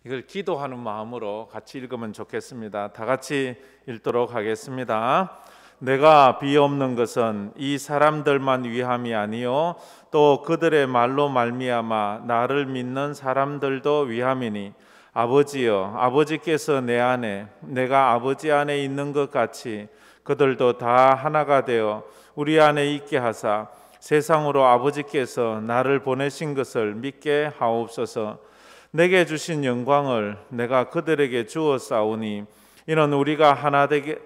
이걸 기도하는 마음으로 같이 읽으면 좋겠습니다. 다 같이 읽도록 하겠습니다. 내가 비옵는 것은 이 사람들만 위함이 아니요 또 그들의 말로 말미암아 나를 믿는 사람들도 위함이니 아버지여, 아버지께서 내 안에 내가 아버지 안에 있는 것 같이 그들도 다 하나가 되어 우리 안에 있게 하사 세상으로 아버지께서 나를 보내신 것을 믿게 하옵소서. 내게 주신 영광을 내가 그들에게 주었사오니 이는 우리가 하나 되게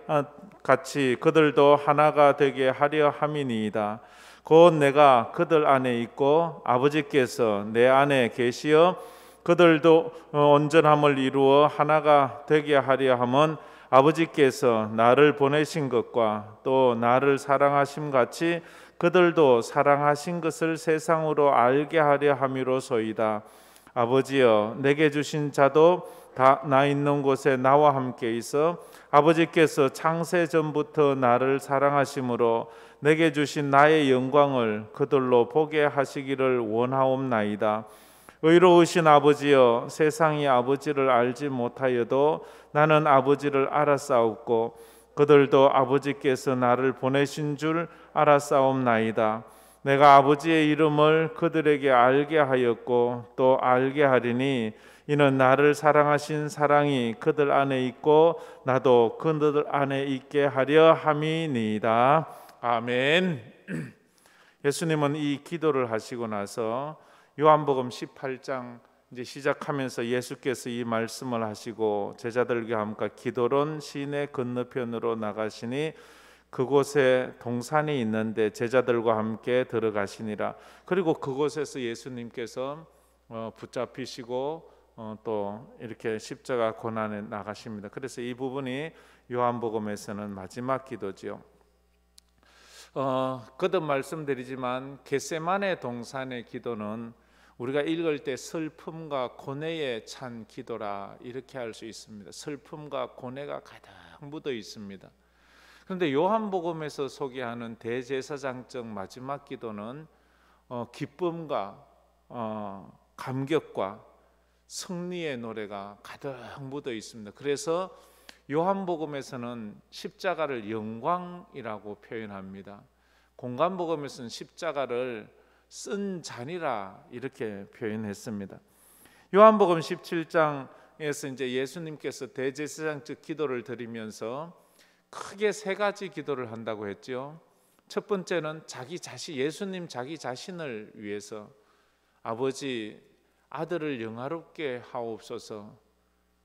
같이 그들도 하나가 되게 하려 함이니이다. 곧 내가 그들 안에 있고 아버지께서 내 안에 계시어 그들도 온전함을 이루어 하나가 되게 하려 함은 아버지께서 나를 보내신 것과 또 나를 사랑하심 같이 그들도 사랑하신 것을 세상으로 알게 하려 함이로소이다. 아버지여, 내게 주신 자도 다 나 있는 곳에 나와 함께 있어 아버지께서 창세 전부터 나를 사랑하심으로 내게 주신 나의 영광을 그들로 보게 하시기를 원하옵나이다. 의로우신 아버지여, 세상이 아버지를 알지 못하여도 나는 아버지를 알았사옵고 그들도 아버지께서 나를 보내신 줄 알았사옵나이다. 내가 아버지의 이름을 그들에게 알게 하였고 또 알게 하리니 이는 나를 사랑하신 사랑이 그들 안에 있고 나도 그들 안에 있게 하려 함이니이다. 아멘. 예수님은 이 기도를 하시고 나서 요한복음 18장 이제 시작하면서 예수께서 이 말씀을 하시고 제자들과 함께 기도론 시내 건너편으로 나가시니 그곳에 동산이 있는데 제자들과 함께 들어가시니라. 그리고 그곳에서 예수님께서 붙잡히시고 또 이렇게 십자가 고난에 나가십니다. 그래서 이 부분이 요한복음에서는 마지막 기도지요. 거듭 말씀드리지만 겟세마네 동산의 기도는 우리가 읽을 때 슬픔과 고뇌에 찬 기도라 이렇게 할 수 있습니다. 슬픔과 고뇌가 가득 묻어 있습니다. 그런데 요한복음에서 소개하는 대제사장적 마지막 기도는 기쁨과 감격과 승리의 노래가 가득 묻어 있습니다. 그래서 요한복음에서는 십자가를 영광이라고 표현합니다. 공관복음에서는 십자가를 쓴 잔이라 이렇게 표현했습니다. 요한복음 17장에서 이제 예수님께서 대제사장적 기도를 드리면서 크게 세 가지 기도를 한다고 했죠. 첫 번째는 예수님 자기 자신을 위해서 아버지 아들을 영화롭게 하옵소서.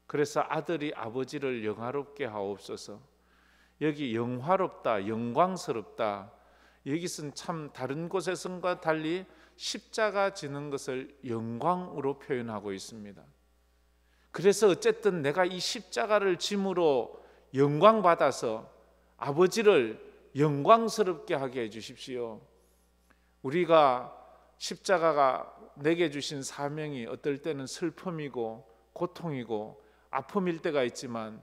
그래서 아들이 아버지를 영화롭게 하옵소서. 여기 영화롭다, 영광스럽다. 여기서는 참 다른 곳에서와 달리 십자가 지는 것을 영광으로 표현하고 있습니다. 그래서 어쨌든 내가 이 십자가를 짐으로 영광 받아서 아버지를 영광스럽게 하게 해 주십시오. 우리가 십자가가 내게 주신 사명이 어떨 때는 슬픔이고 고통이고 아픔일 때가 있지만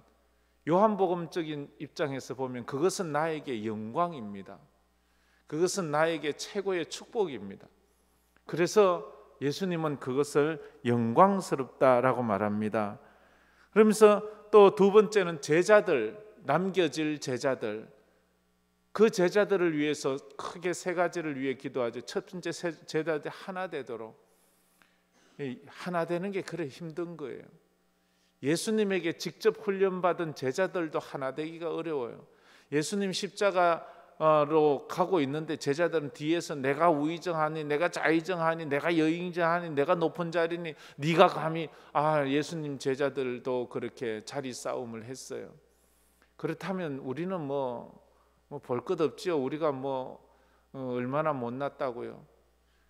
요한복음적인 입장에서 보면 그것은 나에게 영광입니다. 그것은 나에게 최고의 축복입니다. 그래서 예수님은 그것을 영광스럽다라고 말합니다. 그러면서 또 두 번째는 제자들, 남겨질 제자들, 그 제자들을 위해서 크게 세 가지를 위해 기도하죠. 첫 번째, 제자들이 하나 되도록. 하나 되는 게 그래 힘든 거예요. 예수님에게 직접 훈련받은 제자들도 하나 되기가 어려워요. 예수님 십자가로 가고 있는데 제자들은 뒤에서 내가 우의정하니, 내가 좌의정하니, 내가 여의정하니, 내가 높은 자리니 네가 감히. 예수님 제자들도 그렇게 자리 싸움을 했어요. 그렇다면 우리는 뭐 볼 것 없지요. 우리가 얼마나 못났다고요.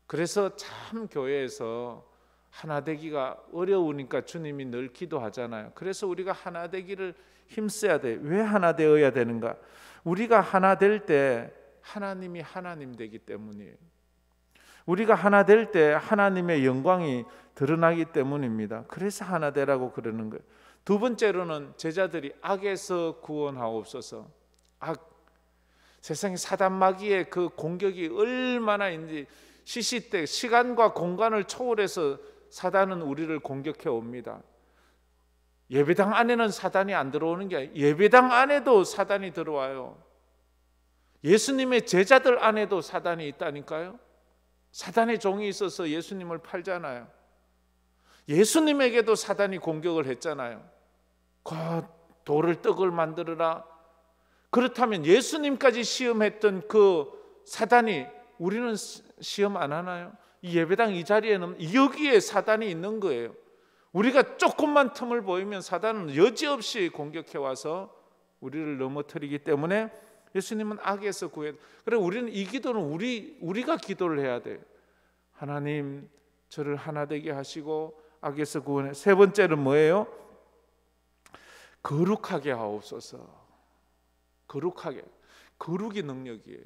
그래서 참 교회에서 하나 되기가 어려우니까 주님이 늘 기도하잖아요. 그래서 우리가 하나 되기를 힘써야 돼. 왜 하나 되어야 되는가? 우리가 하나 될 때 하나님이 하나님 되기 때문이에요. 우리가 하나 될 때 하나님의 영광이 드러나기 때문입니다. 그래서 하나 되라고 그러는 거예요. 두 번째로는 제자들이 악에서 구원하옵소서. 세상에 사단 마귀의 그 공격이 얼마나 시시때 시간과 공간을 초월해서 사단은 우리를 공격해 옵니다. 예배당 안에는 사단이 안 들어오는 게 아니에요. 예배당 안에도 사단이 들어와요. 예수님의 제자들 안에도 사단이 있다니까요. 사단의 종이 있어서 예수님을 팔잖아요. 예수님에게도 사단이 공격을 했잖아요. 돌을 떡을 만들어라. 그렇다면 예수님까지 시험했던 그 사단이 우리는 시험 안 하나요? 이 예배당 이 자리에는 여기에 사단이 있는 거예요. 우리가 조금만 틈을 보이면 사단은 여지없이 공격해 와서 우리를 넘어뜨리기 때문에 예수님은 악에서 구해. 그래 우리는 이 기도는 우리가 기도를 해야 돼요. 하나님 저를 하나 되게 하시고 악에서 구원해. 세 번째는 뭐예요? 거룩하게 하옵소서. 거룩하게. 거룩이 능력이에요.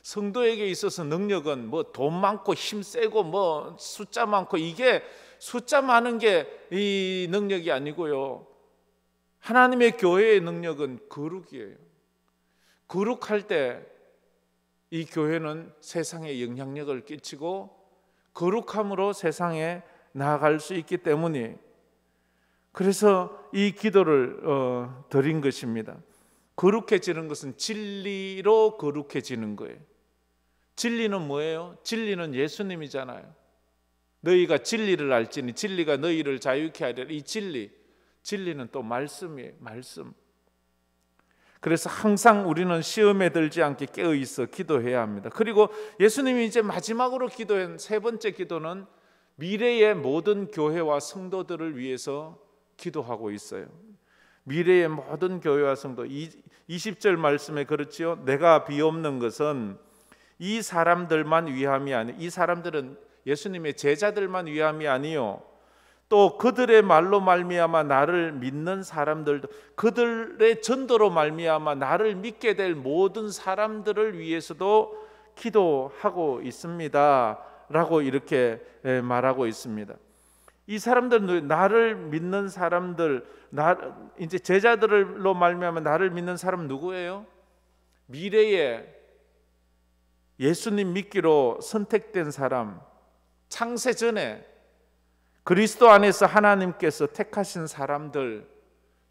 성도에게 있어서 능력은 뭐 돈 많고 힘 세고 뭐 숫자 많고 이게 숫자 많은 게 이 능력이 아니고요. 하나님의 교회의 능력은 거룩이에요. 거룩할 때 이 교회는 세상에 영향력을 끼치고 거룩함으로 세상에 나아갈 수 있기 때문에 그래서 이 기도를 드린 것입니다. 거룩해지는 것은 진리로 거룩해지는 거예요. 진리는 뭐예요? 진리는 예수님이잖아요. 너희가 진리를 알지니 진리가 너희를 자유케 하리라. 이 진리는 또 말씀이에요. 말씀. 그래서 항상 우리는 시험에 들지 않게 깨어 있어 기도해야 합니다. 그리고 예수님이 이제 마지막으로 기도한 세 번째 기도는 미래의 모든 교회와 성도들을 위해서 기도하고 있어요. 미래의 모든 교회와 성도. 20절 말씀에 그렇지요. 내가 비옵는 것은 이 사람들만 위함이 아니. 이 사람들은 예수님의 제자들만 위함이 아니요. 또 그들의 말로 말미암아 나를 믿는 사람들도, 그들의 전도로 말미암아 나를 믿게 될 모든 사람들을 위해서도 기도하고 있습니다 라고 이렇게 말하고 있습니다. 이 사람들은 나를 믿는 사람들, 이제 제자들로 말미암아 나를 믿는 사람 누구예요? 미래에 예수님 믿기로 선택된 사람, 창세 전에 그리스도 안에서 하나님께서 택하신 사람들,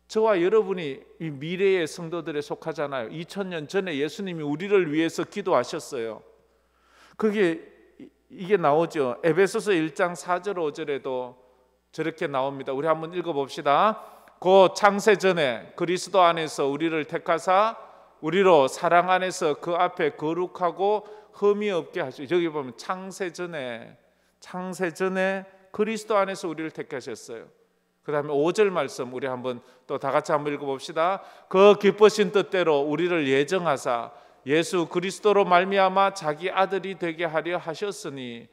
저와 여러분이 이 미래의 성도들에 속하잖아요. 2000년 전에 예수님이 우리를 위해서 기도하셨어요. 이게 나오죠. 에베소서 1장 4절 5절에도 저렇게 나옵니다. 우리 한번 읽어봅시다. 그 창세 전에 그리스도 안에서 우리를 택하사 우리로 사랑 안에서 그 앞에 거룩하고 흠이 없게 하시고, 여기 보면 창세 전에 그리스도 안에서 우리를 택하셨어요. 그 다음에 5절 말씀 우리 한번 또 다 같이 한번 읽어봅시다. 그 기쁘신 뜻대로 우리를 예정하사 예수 그리스도로 말미암아 자기 아들이 되게 하려 하셨으니,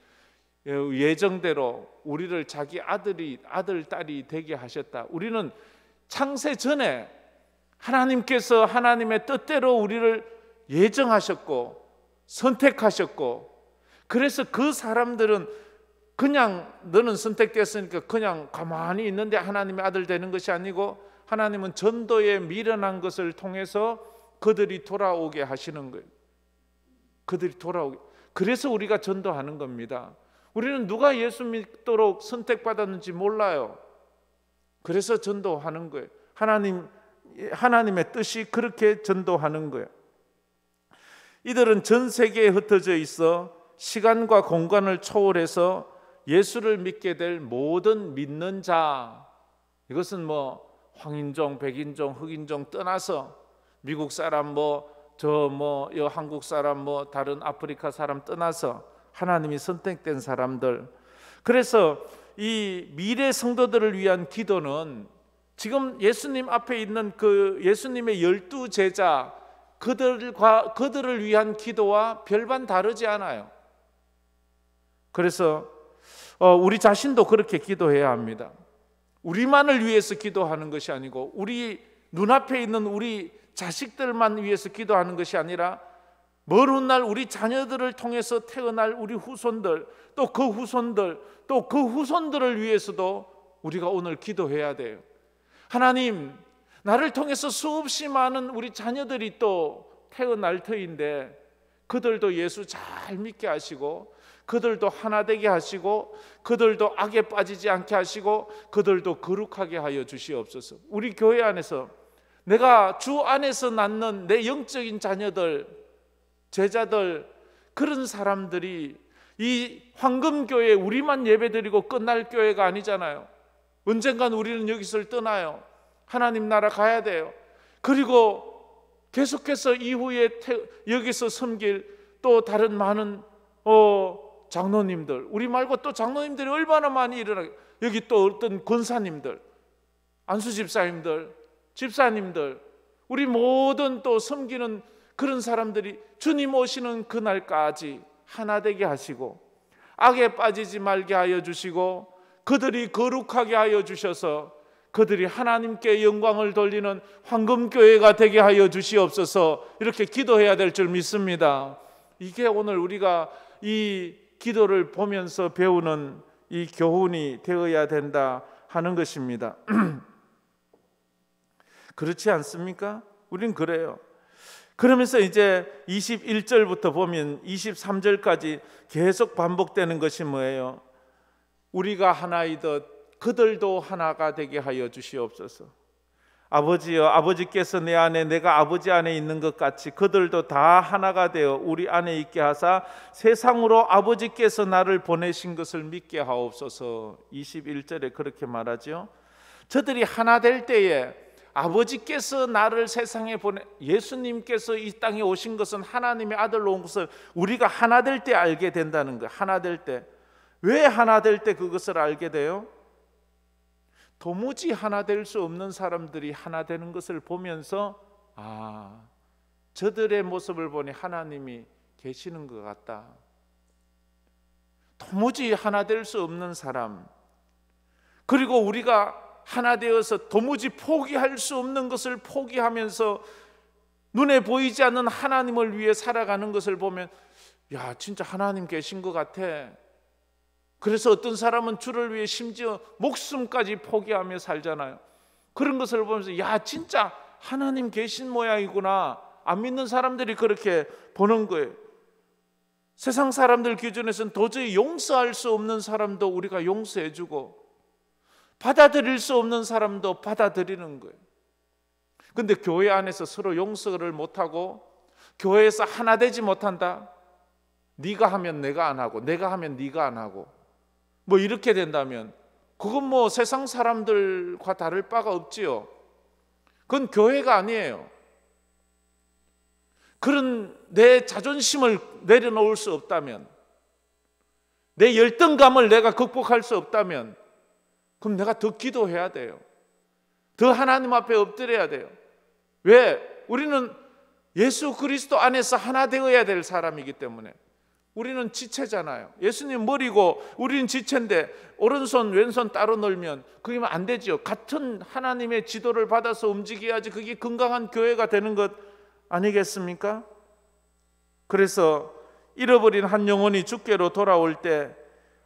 예정대로 우리를 자기 아들 딸이 되게 하셨다. 우리는 창세 전에 하나님께서 하나님의 뜻대로 우리를 예정하셨고 선택하셨고, 그래서 그 사람들은 그냥 너는 선택됐으니까 그냥 가만히 있는데 하나님의 아들 되는 것이 아니고, 하나님은 전도에 미련한 것을 통해서 그들이 돌아오게 하시는 거예요. 그들이 돌아오게. 그래서 우리가 전도하는 겁니다. 우리는 누가 예수 믿도록 선택받았는지 몰라요. 그래서 전도하는 거예요. 하나님의 뜻이 그렇게 전도하는 거예요. 이들은 전 세계에 흩어져 있어 시간과 공간을 초월해서 예수를 믿게 될 모든 믿는 자, 이것은 뭐 황인종, 백인종, 흑인종 떠나서 미국 사람 한국 사람 다른 아프리카 사람 떠나서 하나님이 선택된 사람들. 그래서 이 미래 성도들을 위한 기도는 지금 예수님 앞에 있는 그 예수님의 12 제자 그들을 위한 기도와 별반 다르지 않아요. 그래서 우리 자신도 그렇게 기도해야 합니다. 우리만을 위해서 기도하는 것이 아니고 우리 눈앞에 있는 우리 자식들만 위해서 기도하는 것이 아니라 먼 훗날 우리 자녀들을 통해서 태어날 우리 후손들, 또 그 후손들, 또 그 후손들을 위해서도 우리가 오늘 기도해야 돼요. 하나님, 나를 통해서 수없이 많은 우리 자녀들이 또 태어날 터인데 그들도 예수 잘 믿게 하시고 그들도 하나 되게 하시고 그들도 악에 빠지지 않게 하시고 그들도 거룩하게 하여 주시옵소서. 우리 교회 안에서 내가 주 안에서 낳는 내 영적인 자녀들, 제자들, 그런 사람들이 이 황금교회 우리만 예배드리고 끝날 교회가 아니잖아요. 언젠간 우리는 여기서 떠나요. 하나님 나라 가야 돼요. 그리고 계속해서 이후에 여기서 섬길 또 다른 많은 장로님들, 우리 말고 또 장로님들이 얼마나 많이 일어나요. 여기 또 어떤 권사님들, 안수 집사님들, 집사님들, 우리 모든 또 섬기는 그런 사람들이 주님 오시는 그날까지 하나 되게 하시고 악에 빠지지 말게 하여 주시고 그들이 거룩하게 하여 주셔서 그들이 하나님께 영광을 돌리는 황금교회가 되게 하여 주시옵소서. 이렇게 기도해야 될 줄 믿습니다. 이게 오늘 우리가 이 기도를 보면서 배우는 이 교훈이 되어야 된다 하는 것입니다. 그렇지 않습니까? 우린 그래요. 그러면서 이제 21절부터 보면 23절까지 계속 반복되는 것이 뭐예요? 우리가 하나이듯 그들도 하나가 되게 하여 주시옵소서. 아버지여, 아버지께서 내 안에 내가 아버지 안에 있는 것 같이 그들도 다 하나가 되어 우리 안에 있게 하사 세상으로 아버지께서 나를 보내신 것을 믿게 하옵소서. 21절에 그렇게 말하죠. 저들이 하나 될 때에 아버지께서 나를 세상에 예수님께서 이 땅에 오신 것은 하나님의 아들로 온 것을 우리가 하나 될 때 알게 된다는 거예요. 하나 될 때. 왜 하나 될 때 그것을 알게 돼요? 도무지 하나 될 수 없는 사람들이 하나 되는 것을 보면서 저들의 모습을 보니 하나님이 계시는 것 같다. 도무지 하나 될 수 없는 사람, 그리고 우리가 하나 되어서 도무지 포기할 수 없는 것을 포기하면서 눈에 보이지 않는 하나님을 위해 살아가는 것을 보면 야, 진짜 하나님 계신 것 같아. 그래서 어떤 사람은 주를 위해 심지어 목숨까지 포기하며 살잖아요. 그런 것을 보면서 야, 진짜 하나님 계신 모양이구나. 안 믿는 사람들이 그렇게 보는 거예요. 세상 사람들 기준에서는 도저히 용서할 수 없는 사람도 우리가 용서해주고 받아들일 수 없는 사람도 받아들이는 거예요. 근데 교회 안에서 서로 용서를 못하고 교회에서 하나 되지 못한다. 네가 하면 내가 안 하고 내가 하면 네가 안 하고 뭐 이렇게 된다면 그건 뭐 세상 사람들과 다를 바가 없지요. 그건 교회가 아니에요. 그런 내 자존심을 내려놓을 수 없다면, 내 열등감을 내가 극복할 수 없다면 그럼 내가 더 기도해야 돼요. 더 하나님 앞에 엎드려야 돼요. 왜? 우리는 예수 그리스도 안에서 하나 되어야 될 사람이기 때문에. 우리는 지체잖아요. 예수님 머리고 우리는 지체인데 오른손 왼손 따로 놀면 그러면 안 되죠. 같은 하나님의 지도를 받아서 움직여야지 그게 건강한 교회가 되는 것 아니겠습니까? 그래서 잃어버린 한 영혼이 주께로 돌아올 때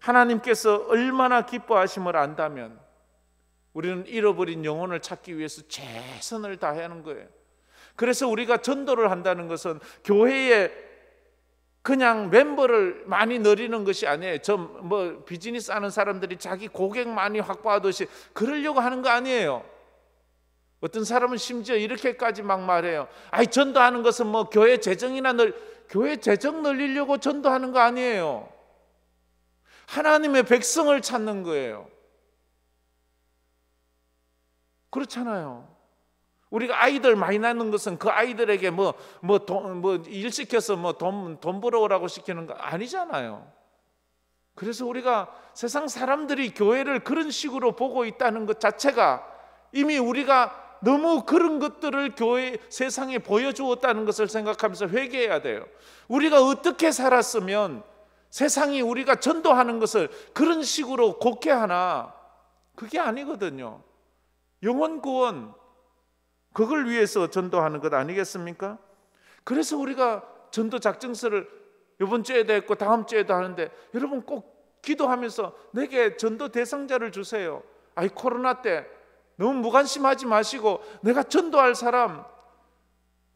하나님께서 얼마나 기뻐하심을 안다면 우리는 잃어버린 영혼을 찾기 위해서 최선을 다하는 거예요. 그래서 우리가 전도를 한다는 것은 교회에 그냥 멤버를 많이 늘리는 것이 아니에요. 뭐 비즈니스 하는 사람들이 자기 고객 많이 확보하듯이 그러려고 하는 거 아니에요. 어떤 사람은 심지어 이렇게까지 막 말해요. 전도하는 것은 뭐 교회 재정이나 교회 재정 늘리려고 전도하는 거 아니에요. 하나님의 백성을 찾는 거예요. 그렇잖아요. 우리가 아이들 많이 낳는 것은 그 아이들에게 일 시켜서 돈 벌어오라고 시키는 거 아니잖아요. 그래서 우리가 세상 사람들이 교회를 그런 식으로 보고 있다는 것 자체가 이미 우리가 너무 그런 것들을 교회 세상에 보여주었다는 것을 생각하면서 회개해야 돼요. 우리가 어떻게 살았으면 세상이 우리가 전도하는 것을 그런 식으로 곡해하나? 그게 아니거든요. 영혼 구원, 그걸 위해서 전도하는 것 아니겠습니까? 그래서 우리가 전도 작정서를 이번 주에도 했고 다음 주에도 하는데 여러분 꼭 기도하면서 내게 전도 대상자를 주세요. 코로나 때 너무 무관심하지 마시고 내가 전도할 사람,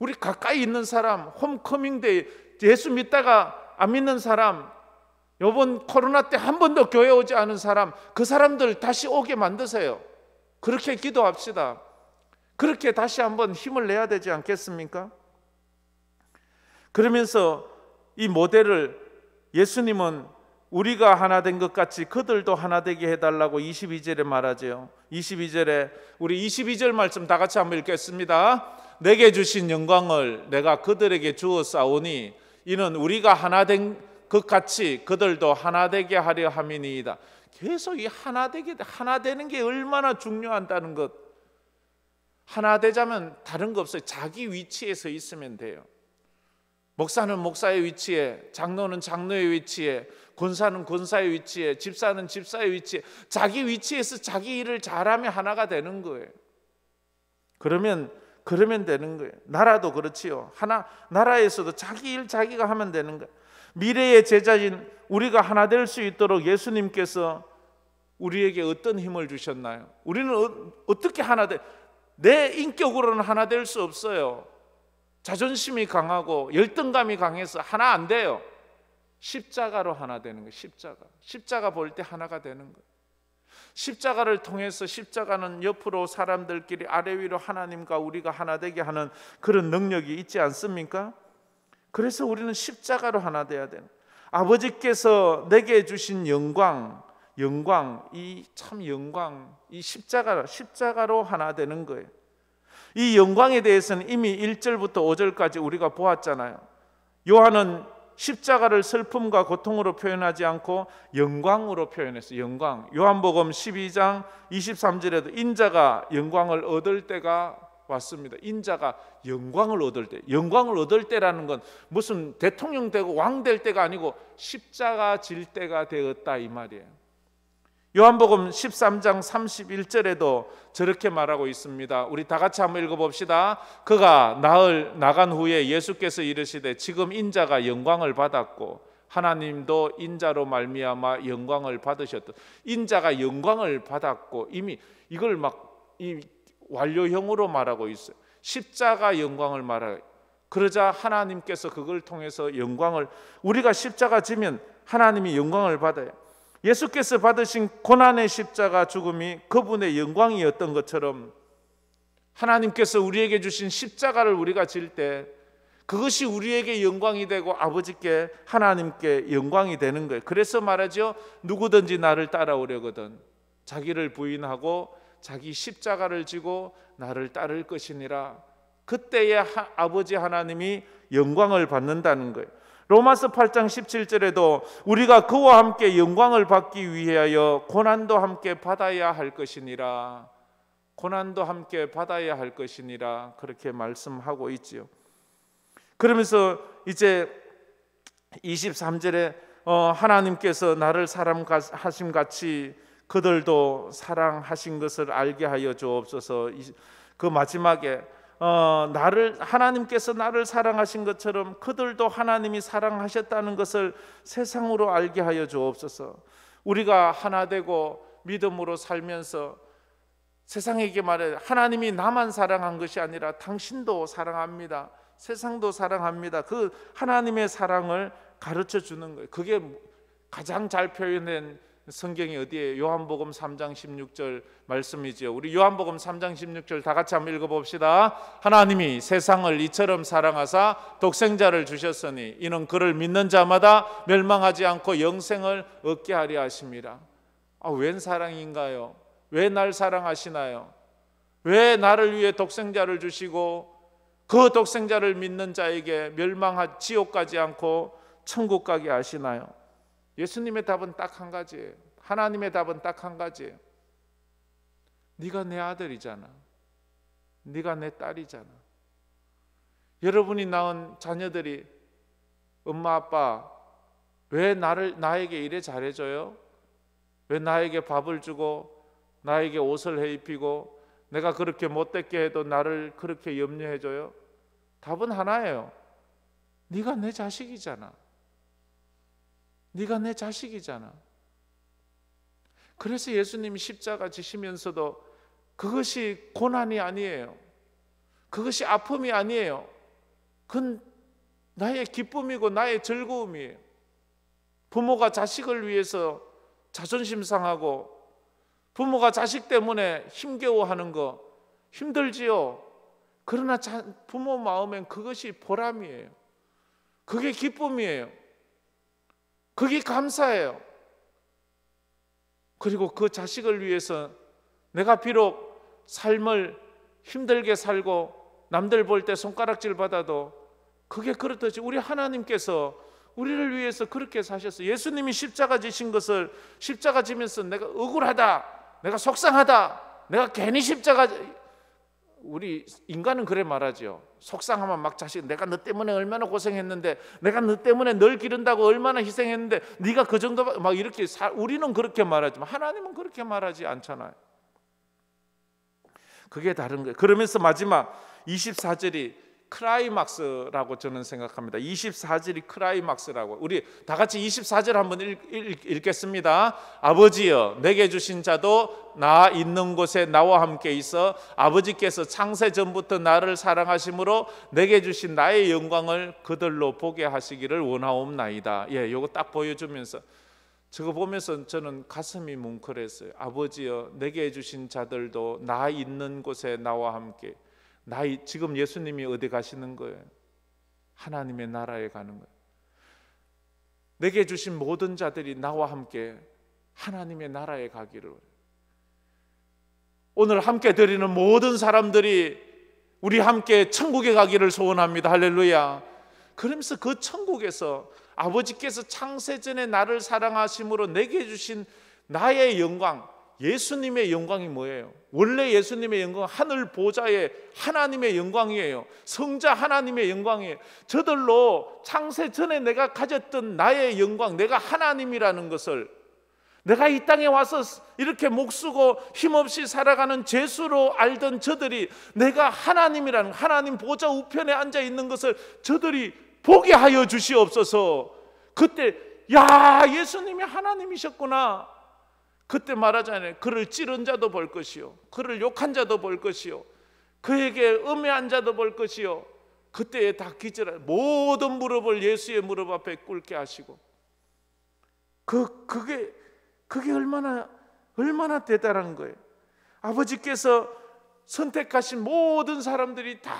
우리 가까이 있는 사람, 홈커밍데이 예수 믿다가 안 믿는 사람, 이번 코로나 때 한 번도 교회 오지 않은 사람, 그 사람들 다시 오게 만드세요. 그렇게 기도합시다. 그렇게 다시 한번 힘을 내야 되지 않겠습니까? 그러면서 이 모델을 예수님은 우리가 하나 된 것 같이 그들도 하나 되게 해달라고 22절에 말하죠. 22절에 우리 22절 말씀 다 같이 한번 읽겠습니다. 내게 주신 영광을 내가 그들에게 주었사오니 이는 우리가 하나 된 것 같이 그들도 하나 되게 하려 함이니이다. 계속 이 하나 되는 게 얼마나 중요하다는 것. 하나 되자면 다른 거 없어요. 자기 위치에 서 있으면 돼요. 목사는 목사의 위치에, 장로는 장로의 위치에, 권사는 권사의 위치에, 집사는 집사의 위치에, 자기 위치에서 자기 일을 잘하면 하나가 되는 거예요. 그러면 되는 거예요. 나라도 그렇지요. 나라에서도 자기 일 자기가 하면 되는 거예요. 미래의 제자인 우리가 하나 될 수 있도록 예수님께서 우리에게 어떤 힘을 주셨나요? 우리는 어떻게 하나 내 인격으로는 하나 될 수 없어요. 자존심이 강하고 열등감이 강해서 하나 안 돼요. 십자가로 하나 되는 거예요. 십자가 볼 때 하나가 되는 거예요. 십자가를 통해서 십자가는 옆으로 사람들끼리 아래 위로 하나님과 우리가 하나 되게 하는 그런 능력이 있지 않습니까? 그래서 우리는 십자가로 하나 돼야 되는, 아버지께서 내게 주신 영광, 이 십자가로 하나 되는 거예요. 이 영광에 대해서는 이미 1절부터 5절까지 우리가 보았잖아요. 요한은 십자가를 슬픔과 고통으로 표현하지 않고 영광으로 표현했어요. 영광. 요한복음 12장 23절에도 인자가 영광을 얻을 때가 왔습니다. 인자가 영광을 얻을 때라는 건 무슨 대통령 되고 왕 될 때가 아니고 십자가 질 때가 되었다 이 말이에요. 요한복음 13장 31절에도 저렇게 말하고 있습니다. 우리 다 같이 한번 읽어봅시다. 그가 나간 후에 예수께서 이르시되 지금 인자가 영광을 받았고 하나님도 인자로 말미암아 영광을 받으셨다. 인자가 영광을 받았고, 이미 이걸 막 이 완료형으로 말하고 있어요. 십자가 영광을 말하요. 그러자 하나님께서 그걸 통해서 영광을, 우리가 십자가 지면 하나님이 영광을 받아요. 예수께서 받으신 고난의 십자가 죽음이 그분의 영광이었던 것처럼 하나님께서 우리에게 주신 십자가를 우리가 질 때 그것이 우리에게 영광이 되고 아버지께 하나님께 영광이 되는 거예요. 그래서 말하죠. 누구든지 나를 따라오려거든 자기를 부인하고 자기 십자가를 지고 나를 따를 것이니라. 그때에 아버지 하나님이 영광을 받는다는 거예요. 로마서 8장 17절에도 우리가 그와 함께 영광을 받기 위하여 고난도 함께 받아야 할 것이니라. 고난도 함께 받아야 할 것이니라. 그렇게 말씀하고 있지요. 그러면서 이제 23절에 하나님께서 나를 사랑하심 같이 그들도 사랑하신 것을 알게 하여 주옵소서. 그 마지막에 하나님께서 나를 사랑하신 것처럼 그들도 하나님이 사랑하셨다는 것을 세상으로 알게 하여 주옵소서. 우리가 하나 되고 믿음으로 살면서 세상에게 말해 하나님이 나만 사랑한 것이 아니라 당신도 사랑합니다. 세상도 사랑합니다. 그 하나님의 사랑을 가르쳐 주는 거예요. 그게 가장 잘 표현된 성경이 어디에요? 요한복음 3장 16절 말씀이지요. 우리 요한복음 3장 16절 다 같이 한번 읽어봅시다. 하나님이 세상을 이처럼 사랑하사 독생자를 주셨으니 이는 그를 믿는 자마다 멸망하지 않고 영생을 얻게 하려 하심이라. 웬 사랑인가요? 왜 날 사랑하시나요? 왜 나를 위해 독생자를 주시고 그 독생자를 믿는 자에게 지옥 가지 않고 천국 가게 하시나요? 예수님의 답은 딱 한 가지예요. 하나님의 답은 딱 한 가지예요. 네가 내 아들이잖아. 네가 내 딸이잖아. 여러분이 낳은 자녀들이 엄마 아빠 왜 나에게 이래 잘해줘요? 왜 나에게 밥을 주고 나에게 옷을 해입히고 내가 그렇게 못됐게 해도 나를 그렇게 염려해줘요? 답은 하나예요. 네가 내 자식이잖아. 네가 내 자식이잖아. 그래서 예수님이 십자가 지시면서도 그것이 고난이 아니에요. 그것이 아픔이 아니에요. 그건 나의 기쁨이고 나의 즐거움이에요. 부모가 자식을 위해서 자존심 상하고 부모가 자식 때문에 힘겨워하는 거 힘들지요. 그러나 부모 마음엔 그것이 보람이에요. 그게 기쁨이에요. 그게 감사예요. 그리고 그 자식을 위해서 내가 비록 삶을 힘들게 살고 남들 볼 때 손가락질 받아도 그게 그렇듯이 우리 하나님께서 우리를 위해서 그렇게 사셨어요. 예수님이 십자가 지신 것을 십자가 지면서 내가 억울하다, 내가 속상하다, 내가 괜히 십자가, 우리 인간은 그래 말하죠. 속상하면 막 자식, 내가 너 때문에 얼마나 고생했는데, 내가 너 때문에 널 기른다고 얼마나 희생했는데 네가 그 정도 막 이렇게 우리는 그렇게 말하지만 하나님은 그렇게 말하지 않잖아요. 그게 다른 거예요. 그러면서 마지막 24절이 크라이막스라고 저는 생각합니다. 24절이 크라이막스라고. 우리 다 같이 24절 한번 읽겠습니다. 아버지여 내게 주신 자도 나 있는 곳에 나와 함께 있어 아버지께서 창세 전부터 나를 사랑하심으로 내게 주신 나의 영광을 그들로 보게 하시기를 원하옵나이다. 예, 요거 딱 보여주면서 저거 보면서 저는 가슴이 뭉클했어요. 아버지여 내게 주신 자들도 나 있는 곳에 나와 함께. 지금 예수님이 어디 가시는 거예요? 하나님의 나라에 가는 거예요. 내게 주신 모든 자들이 나와 함께 하나님의 나라에 가기를. 오늘 함께 드리는 모든 사람들이 우리 함께 천국에 가기를 소원합니다. 할렐루야. 그러면서 그 천국에서 아버지께서 창세전에 나를 사랑하심으로 내게 주신 나의 영광, 예수님의 영광이 뭐예요? 원래 예수님의 영광은 하늘 보좌의 하나님의 영광이에요. 성자 하나님의 영광이에요. 저들로 창세 전에 내가 가졌던 나의 영광, 내가 하나님이라는 것을, 내가 이 땅에 와서 이렇게 목쓰고 힘없이 살아가는 죄수로 알던 저들이 내가 하나님이라는, 하나님 보좌 우편에 앉아 있는 것을 저들이 보게 하여 주시옵소서. 그때 야, 예수님이 하나님이셨구나. 그때 말하잖아요. 그를 찌른 자도 볼 것이요, 그를 욕한 자도 볼 것이요, 그에게 음해한 자도 볼 것이요. 그때에 다 기절해 모든 무릎을 예수의 무릎 앞에 꿇게 하시고, 그게 얼마나 대단한 거예요. 아버지께서 선택하신 모든 사람들이 다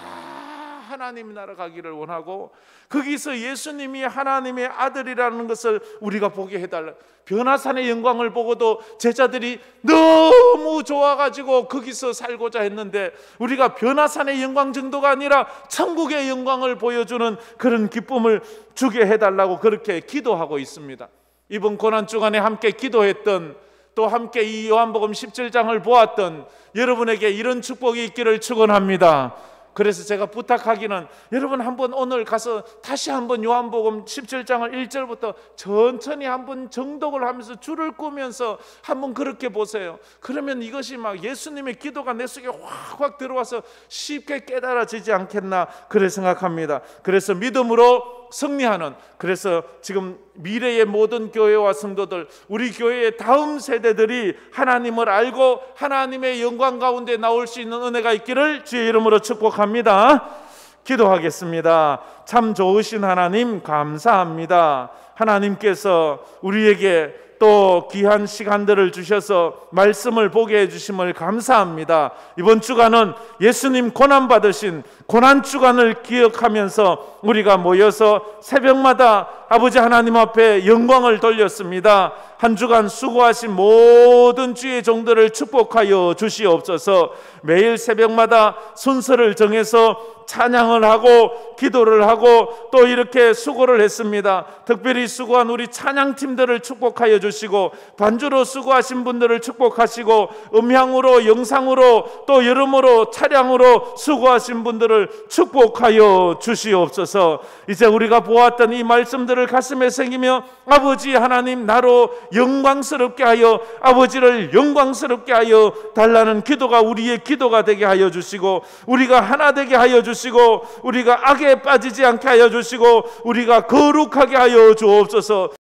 하나님 나라 가기를 원하고, 거기서 예수님이 하나님의 아들이라는 것을 우리가 보게 해달라. 변화산의 영광을 보고도 제자들이 너무 좋아가지고 거기서 살고자 했는데, 우리가 변화산의 영광 정도가 아니라 천국의 영광을 보여주는 그런 기쁨을 주게 해달라고 그렇게 기도하고 있습니다. 이번 고난주간에 함께 기도했던, 또 함께 이 요한복음 17장을 보았던 여러분에게 이런 축복이 있기를 축원합니다. 그래서 제가 부탁하기는, 여러분 한번 오늘 가서 다시 한번 요한복음 17장을 1절부터 천천히 한번 정독을 하면서 줄을 끄면서 한번 그렇게 보세요. 그러면 이것이 막 예수님의 기도가 내 속에 확 들어와서 쉽게 깨달아지지 않겠나 그래 생각합니다. 그래서 믿음으로 승리하는, 그래서 지금 미래의 모든 교회와 성도들, 우리 교회의 다음 세대들이 하나님을 알고 하나님의 영광 가운데 나올 수 있는 은혜가 있기를 주의 이름으로 축복합니다. 기도하겠습니다. 참 좋으신 하나님 감사합니다. 하나님께서 우리에게 또 귀한 시간들을 주셔서 말씀을 보게 해주심을 감사합니다. 이번 주간은 예수님 고난받으신 고난주간을 기억하면서 우리가 모여서 새벽마다 아버지 하나님 앞에 영광을 돌렸습니다. 한 주간 수고하신 모든 주의 종들을 축복하여 주시옵소서. 매일 새벽마다 순서를 정해서 찬양을 하고 기도를 하고 또 이렇게 수고를 했습니다. 특별히 수고한 우리 찬양팀들을 축복하여 주시고, 반주로 수고하신 분들을 축복하시고, 음향으로 영상으로 또 여러모로 차량으로 수고하신 분들을 축복하여 주시옵소서. 이제 우리가 보았던 이 말씀들을 가슴에 새기며 아버지 하나님 나로 영광스럽게 하여, 아버지를 영광스럽게 하여 달라는 기도가 우리의 기도가 되게 하여 주시고, 우리가 하나 되게 하여 주시고, 우리가 악에 빠지지 않게 하여 주시고, 우리가 거룩하게 하여 주옵소서.